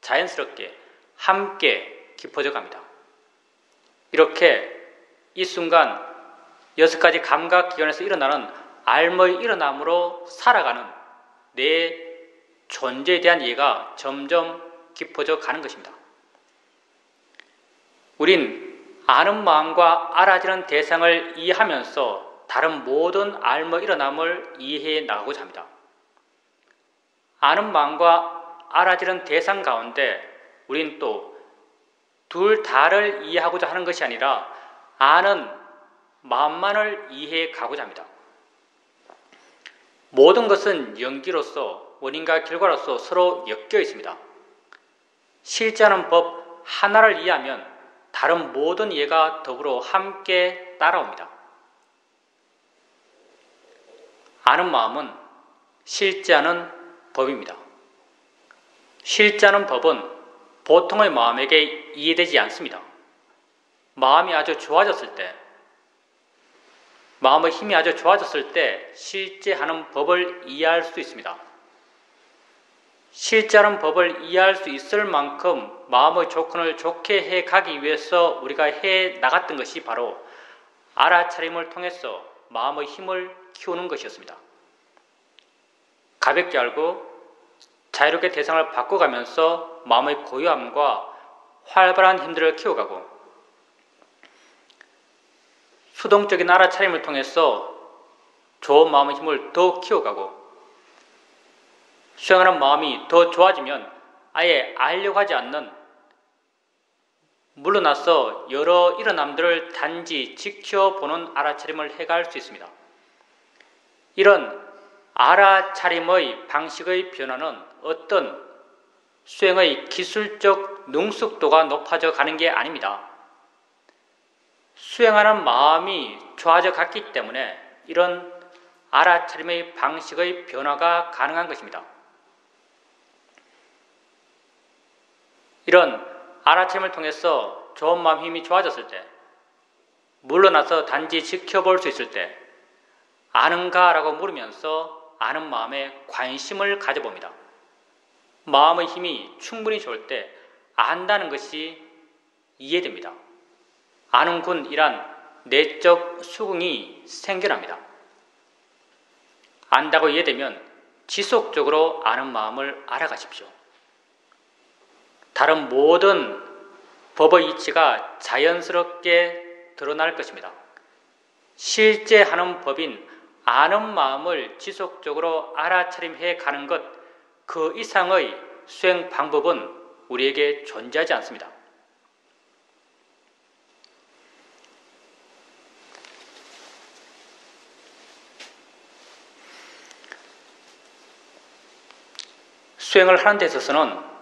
자연스럽게 함께 깊어져 갑니다. 이렇게 이 순간 6가지 감각기관에서 일어나는 알머의 일어남으로 살아가는 내 존재에 대한 이해가 점점 깊어져 가는 것입니다. 우린 아는 마음과 알아지는 대상을 이해하면서 다른 모든 알머 일어남을 이해해 나가고자 합니다. 아는 마음과 알아지는 대상 가운데 우린 또 둘 다를 이해하고자 하는 것이 아니라 아는 마음만을 이해해 가고자 합니다. 모든 것은 연기로서 원인과 결과로서 서로 엮여 있습니다. 실제하는 법 하나를 이해하면 다른 모든 이해가 더불어 함께 따라옵니다. 아는 마음은 실제하는 법입니다. 실제하는 법은 보통의 마음에게 이해되지 않습니다. 마음이 아주 좋아졌을 때, 마음의 힘이 아주 좋아졌을 때 실제하는 법을 이해할 수 있습니다. 실제하는 법을 이해할 수 있을 만큼 마음의 조건을 좋게 해 가기 위해서 우리가 해 나갔던 것이 바로 알아차림을 통해서 마음의 힘을 키우는 것이었습니다. 가볍게 알고 자유롭게 대상을 바꿔가면서 마음의 고요함과 활발한 힘들을 키워가고 수동적인 알아차림을 통해서 좋은 마음의 힘을 더 키워가고 수행하는 마음이 더 좋아지면 아예 알려고 하지 않는 물러나서 여러 일어남들을 단지 지켜보는 알아차림을 해갈 수 있습니다. 이런 알아차림의 방식의 변화는 어떤 수행의 기술적 능숙도가 높아져 가는 게 아닙니다. 수행하는 마음이 좋아져 갔기 때문에 이런 알아차림의 방식의 변화가 가능한 것입니다. 이런 알아차림을 통해서 좋은 마음 힘이 좋아졌을 때, 물러나서 단지 지켜볼 수 있을 때, 아는가? 라고 물으면서 아는 마음에 관심을 가져봅니다. 마음의 힘이 충분히 좋을 때 안다는 것이 이해됩니다. 아는군이란 내적 수긍이 생겨납니다. 안다고 이해되면 지속적으로 아는 마음을 알아가십시오. 다른 모든 법의 이치가 자연스럽게 드러날 것입니다. 실제 하는 법인 아는 마음을 지속적으로 알아차림해 가는 것, 그 이상의 수행 방법은 우리에게 존재하지 않습니다. 수행을 하는 데 있어서는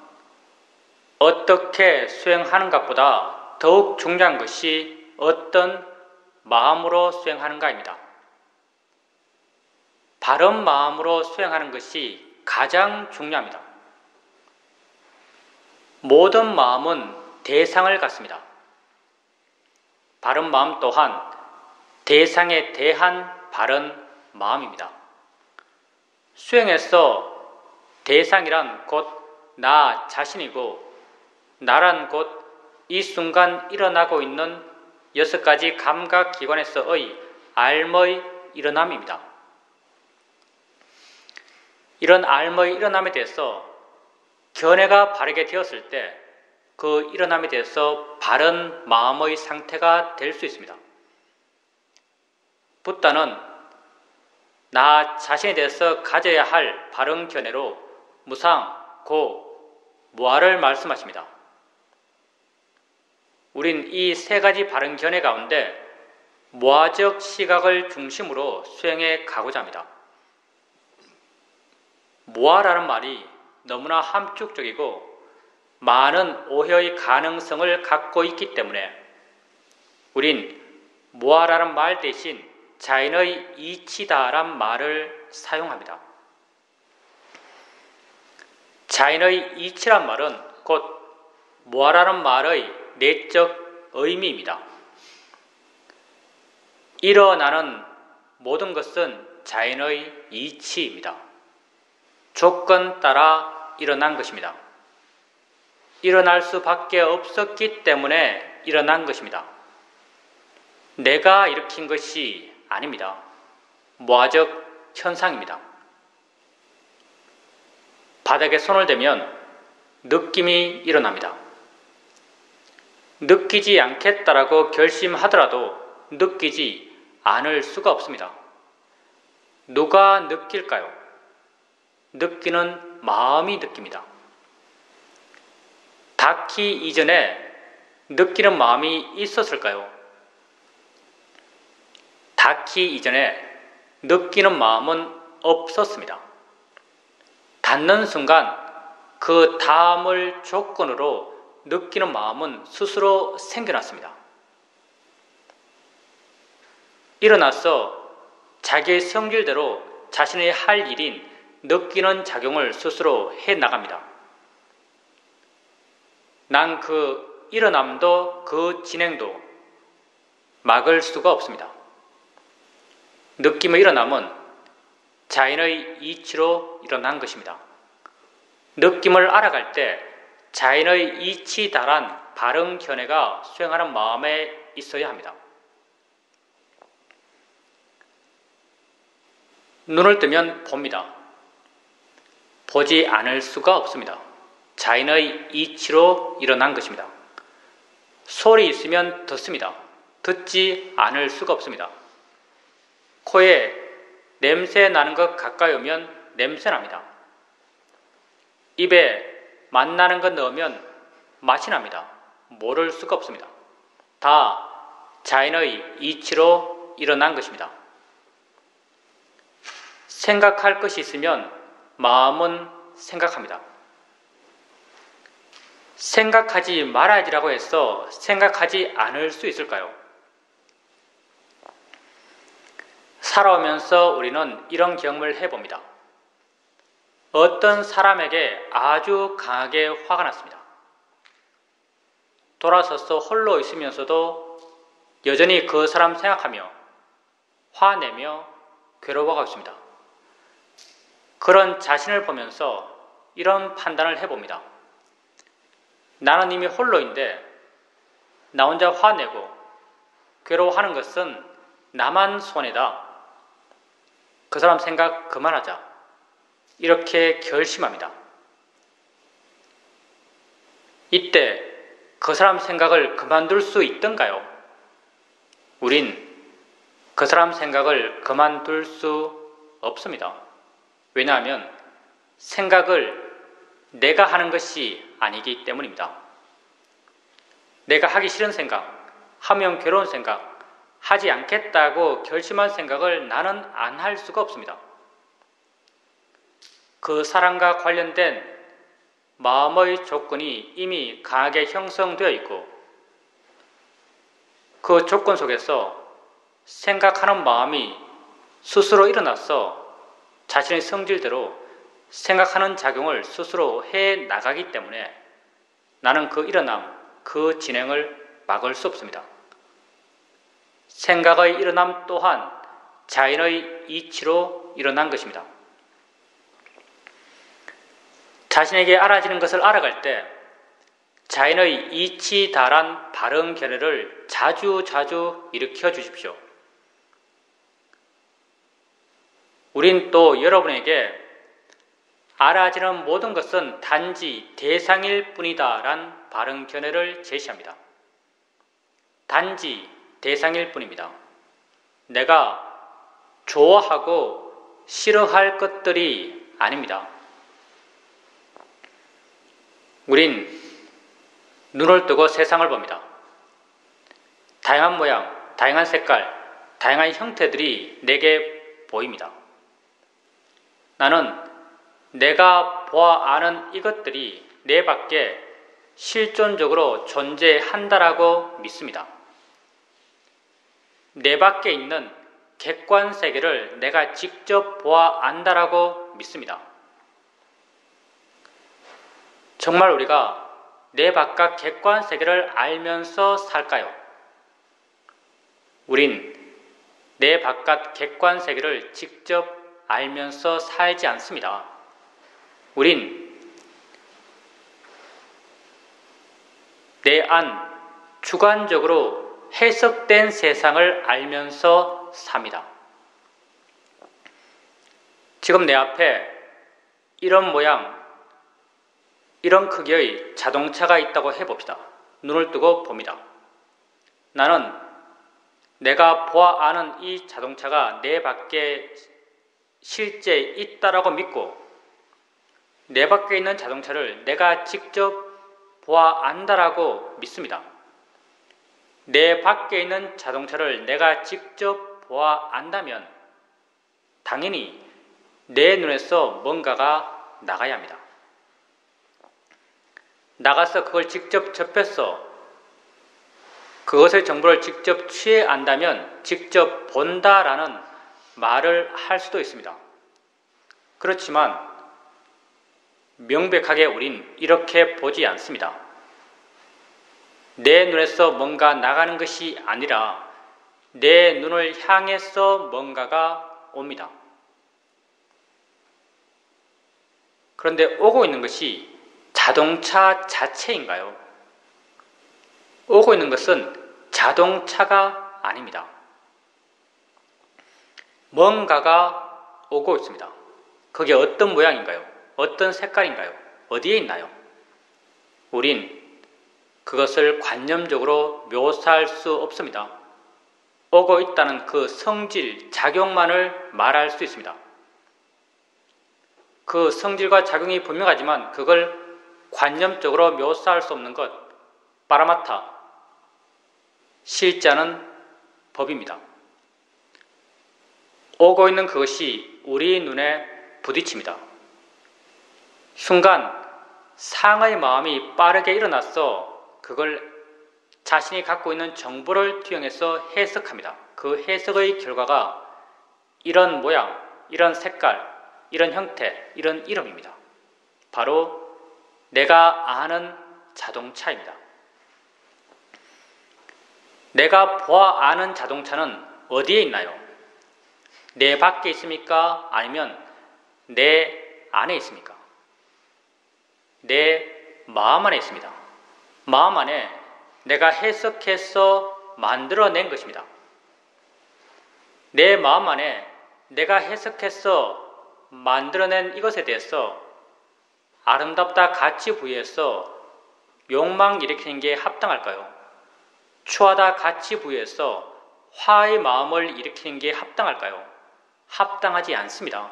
어떻게 수행하는 것보다 더욱 중요한 것이 어떤 마음으로 수행하는가입니다. 바른 마음으로 수행하는 것이 가장 중요합니다. 모든 마음은 대상을 갖습니다. 바른 마음 또한 대상에 대한 바른 마음입니다. 수행에서 대상이란 곧 나 자신이고 나란 곧 이 순간 일어나고 있는 6가지 감각기관에서의 알의 일어남입니다. 이런 알의 일어남에 대해서 견해가 바르게 되었을 때 그 일어남에 대해서 바른 마음의 상태가 될 수 있습니다. 붓다는 나 자신에 대해서 가져야 할 바른 견해로 무상, 고, 무아를 말씀하십니다. 우린 이 3가지 바른 견해 가운데 무아적 시각을 중심으로 수행해 가고자 합니다. 무아라는 말이 너무나 함축적이고 많은 오해의 가능성을 갖고 있기 때문에 우린 무아라는 말 대신 자연의 이치다란 말을 사용합니다. 자연의 이치란 말은 곧 무아라는 말의 내적 의미입니다. 일어나는 모든 것은 자연의 이치입니다. 조건 따라 일어난 것입니다. 일어날 수밖에 없었기 때문에 일어난 것입니다. 내가 일으킨 것이 아닙니다. 무아적 현상입니다. 바닥에 손을 대면 느낌이 일어납니다. 느끼지 않겠다라고 결심하더라도 느끼지 않을 수가 없습니다. 누가 느낄까요? 느끼는 마음이 느낍니다. 닿기 이전에 느끼는 마음이 있었을까요? 닿기 이전에 느끼는 마음은 없었습니다. 닿는 순간 그 닿음을 조건으로 느끼는 마음은 스스로 생겨났습니다. 일어나서 자기의 성질대로 자신의 할 일인 느끼는 작용을 스스로 해나갑니다. 난 그 일어남도 그 진행도 막을 수가 없습니다. 느낌의 일어남은 자연의 이치로 일어난 것입니다. 느낌을 알아갈 때 자연의 이치 달한 바른 견해가 수행하는 마음에 있어야 합니다. 눈을 뜨면 봅니다. 보지 않을 수가 없습니다. 자연의 이치로 일어난 것입니다. 소리 있으면 듣습니다. 듣지 않을 수가 없습니다. 코에 냄새 나는 것 가까이 오면 냄새 납니다. 입에 맛나는 것 넣으면 맛이 납니다. 모를 수가 없습니다. 다 자연의 이치로 일어난 것입니다. 생각할 것이 있으면 마음은 생각합니다. 생각하지 말아야지라고 해서 생각하지 않을 수 있을까요? 살아오면서 우리는 이런 경험을 해봅니다. 어떤 사람에게 아주 강하게 화가 났습니다. 돌아서서 홀로 있으면서도 여전히 그 사람 생각하며 화내며 괴로워하고 있습니다. 그런 자신을 보면서 이런 판단을 해봅니다. 나는 이미 홀로인데 나 혼자 화내고 괴로워하는 것은 나만 손해다. 그 사람 생각 그만하자. 이렇게 결심합니다. 이때 그 사람 생각을 그만둘 수 있던가요? 우린 그 사람 생각을 그만둘 수 없습니다. 왜냐하면 생각을 내가 하는 것이 아니기 때문입니다. 내가 하기 싫은 생각, 하면 괴로운 생각, 하지 않겠다고 결심한 생각을 나는 안 할 수가 없습니다. 그 사람과 관련된 마음의 조건이 이미 강하게 형성되어 있고 그 조건 속에서 생각하는 마음이 스스로 일어나서 자신의 성질대로 생각하는 작용을 스스로 해 나가기 때문에 나는 그 일어남, 그 진행을 막을 수 없습니다. 생각의 일어남 또한 자연의 이치로 일어난 것입니다. 자신에게 알아지는 것을 알아갈 때 자연의 이치 달한 바른 견해를 자주 일으켜 주십시오. 우린 또 여러분에게 알아지는 모든 것은 단지 대상일 뿐이다 란 바른 견해를 제시합니다. 단지 대상일 뿐입니다. 내가 좋아하고 싫어할 것들이 아닙니다. 우린 눈을 뜨고 세상을 봅니다. 다양한 모양, 다양한 색깔, 다양한 형태들이 내게 보입니다. 나는 내가 보아 아는 이것들이 내 밖에 실존적으로 존재한다라고 믿습니다. 내 밖에 있는 객관 세계를 내가 직접 보아 안다라고 믿습니다. 정말 우리가 내 바깥 객관 세계를 알면서 살까요? 우린 내 바깥 객관 세계를 직접 알면서 살지 않습니다. 우린 내 안 주관적으로 해석된 세상을 알면서 삽니다. 지금 내 앞에 이런 모양, 이런 크기의 자동차가 있다고 해봅시다. 눈을 뜨고 봅니다. 나는 내가 보아 아는 이 자동차가 내 밖에 실제 있다라고 믿고 내 밖에 있는 자동차를 내가 직접 보아 안다라고 믿습니다. 내 밖에 있는 자동차를 내가 직접 보아 안다면 당연히 내 눈에서 뭔가가 나가야 합니다. 나가서 그걸 직접 접해서 그것의 정보를 직접 취해 안다면 직접 본다라는 말을 할 수도 있습니다. 그렇지만 명백하게 우린 이렇게 보지 않습니다. 내 눈에서 뭔가 나가는 것이 아니라 내 눈을 향해서 뭔가가 옵니다. 그런데 오고 있는 것이 자동차 자체인가요? 오고 있는 것은 자동차가 아닙니다. 뭔가가 오고 있습니다. 그게 어떤 모양인가요? 어떤 색깔인가요? 어디에 있나요? 우린 그것을 관념적으로 묘사할 수 없습니다. 오고 있다는 그 성질, 작용만을 말할 수 있습니다. 그 성질과 작용이 분명하지만 그걸 관념적으로 묘사할 수 없는 것, 파라마타, 실자는 법입니다. 오고 있는 그것이 우리 눈에 부딪힙니다. 순간 상의 마음이 빠르게 일어나서 그걸 자신이 갖고 있는 정보를 투영해서 해석합니다. 그 해석의 결과가 이런 모양, 이런 색깔, 이런 형태, 이런 이름입니다. 바로 내가 아는 자동차입니다. 내가 보아 아는 자동차는 어디에 있나요? 내 밖에 있습니까? 아니면 내 안에 있습니까? 내 마음 안에 있습니다. 마음 안에 내가 해석해서 만들어낸 것입니다. 내 마음 안에 내가 해석해서 만들어낸 이것에 대해서 아름답다 가치 부여해서 욕망 일으키는 게 합당할까요? 추하다 가치 부여해서 화의 마음을 일으키는 게 합당할까요? 합당하지 않습니다.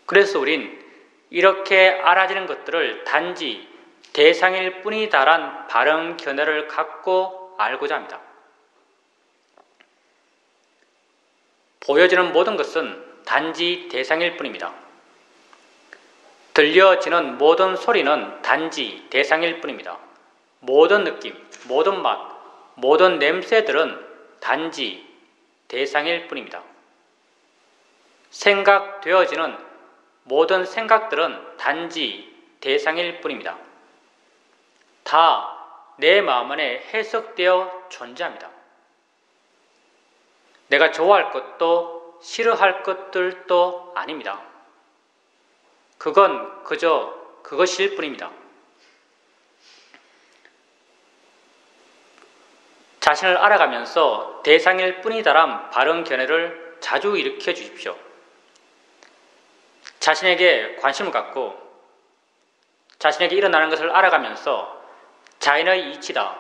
그래서 우린 이렇게 알아지는 것들을 단지 대상일 뿐이다란 바른 견해를 갖고 알고자 합니다. 보여지는 모든 것은 단지 대상일 뿐입니다. 들려지는 모든 소리는 단지 대상일 뿐입니다. 모든 느낌, 모든 맛, 모든 냄새들은 단지 대상일 뿐입니다. 생각되어지는 모든 생각들은 단지 대상일 뿐입니다. 다 내 마음 안에 해석되어 존재합니다. 내가 좋아할 것도 싫어할 것들도 아닙니다. 그건 그저 그것일 뿐입니다. 자신을 알아가면서 대상일 뿐이다란 바른 견해를 자주 일으켜 주십시오. 자신에게 관심을 갖고 자신에게 일어나는 것을 알아가면서 자인의 이치다,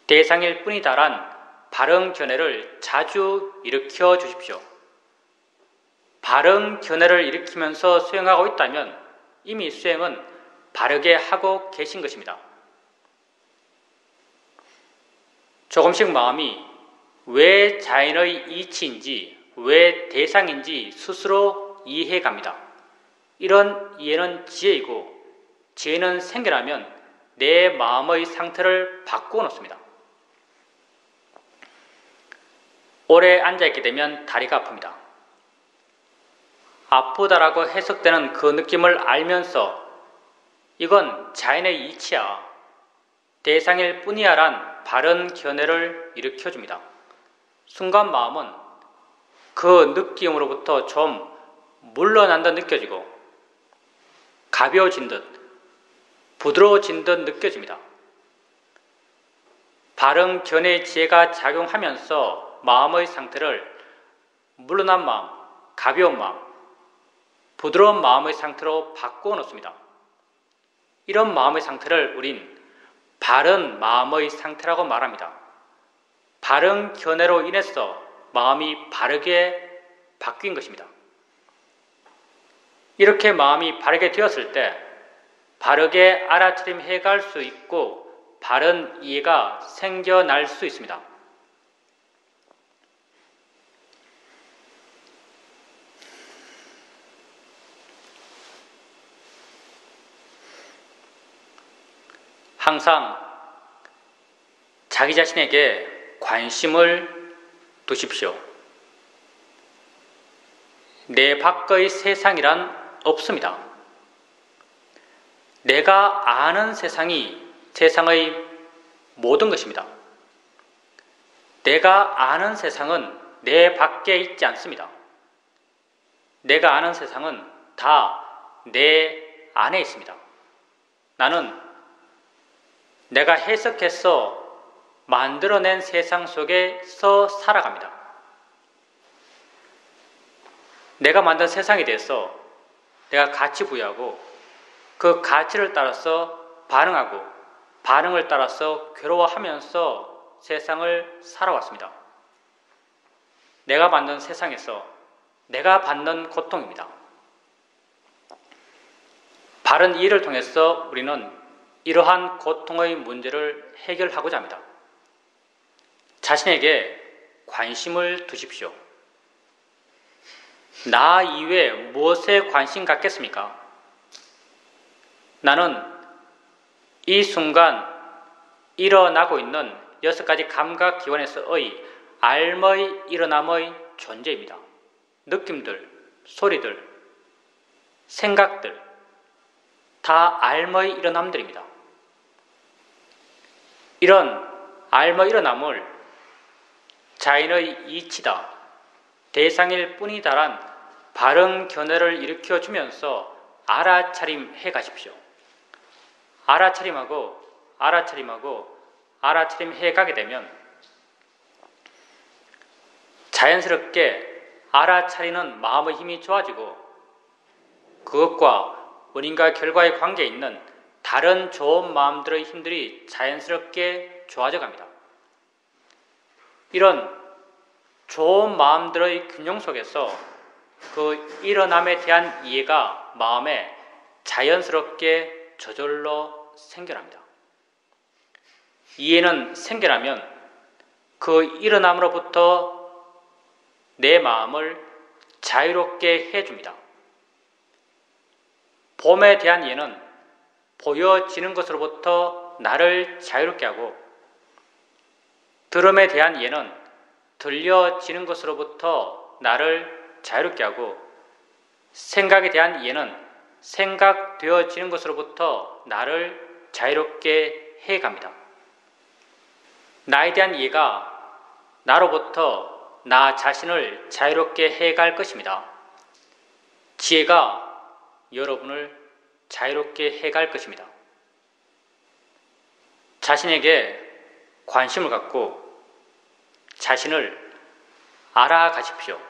대상일 뿐이다란 바른 견해를 자주 일으켜 주십시오. 바른 견해를 일으키면서 수행하고 있다면 이미 수행은 바르게 하고 계신 것입니다. 조금씩 마음이 왜 자인의 이치인지, 왜 대상인지 스스로 이해해갑니다. 이런 이해는 지혜이고, 지혜는 생겨나면 내 마음의 상태를 바꾸어 놓습니다. 오래 앉아있게 되면 다리가 아픕니다. 아프다라고 해석되는 그 느낌을 알면서 이건 자인의 이치야, 대상일 뿐이야란 바른 견해를 일으켜줍니다. 순간 마음은 그 느낌으로부터 좀 물러난 듯 느껴지고 가벼워진 듯 부드러워진 듯 느껴집니다. 바른 견해의 지혜가 작용하면서 마음의 상태를 물러난 마음, 가벼운 마음, 부드러운 마음의 상태로 바꾸어 놓습니다. 이런 마음의 상태를 우린 바른 마음의 상태라고 말합니다. 바른 견해로 인해서 마음이 바르게 바뀐 것입니다. 이렇게 마음이 바르게 되었을 때 바르게 알아차림해 갈 수 있고 바른 이해가 생겨날 수 있습니다. 항상 자기 자신에게 관심을 두십시오. 내 밖의 세상이란 없습니다. 내가 아는 세상이 세상의 모든 것입니다. 내가 아는 세상은 내 밖에 있지 않습니다. 내가 아는 세상은 다 내 안에 있습니다. 나는 내가 해석해서 만들어낸 세상 속에서 살아갑니다. 내가 만든 세상에 대해서 내가 가치 부여하고 그 가치를 따라서 반응하고 반응을 따라서 괴로워하면서 세상을 살아왔습니다. 내가 만든 세상에서 내가 받는 고통입니다. 바른 이해를 통해서 우리는 이러한 고통의 문제를 해결하고자 합니다. 자신에게 관심을 두십시오. 나 이외에 무엇에 관심 갖겠습니까? 나는 이 순간 일어나고 있는 6가지 감각기관에서의 알의 일어남의 존재입니다. 느낌들, 소리들, 생각들, 다 알의 일어남들입니다. 이런 알의 일어남을 자인의 이치다, 대상일 뿐이다란 바른 견해를 일으켜주면서 알아차림해 가십시오. 알아차림하고 알아차림해 가게 되면 자연스럽게 알아차리는 마음의 힘이 좋아지고 그것과 원인과 결과의 관계에 있는 다른 좋은 마음들의 힘들이 자연스럽게 좋아져 갑니다. 이런 좋은 마음들의 균형 속에서 그 일어남에 대한 이해가 마음에 자연스럽게 저절로 생겨납니다. 이해는 생겨나면 그 일어남으로부터 내 마음을 자유롭게 해줍니다. 봄에 대한 이해는 보여지는 것으로부터 나를 자유롭게 하고 들음에 대한 이해는 들려지는 것으로부터 나를 자유롭게 하고 생각에 대한 이해는 생각되어지는 것으로부터 나를 자유롭게 해갑니다. 나에 대한 이해가 나로부터 나 자신을 자유롭게 해갈 것입니다. 지혜가 여러분을 자유롭게 해갈 것입니다. 자신에게 관심을 갖고 자신을 알아가십시오.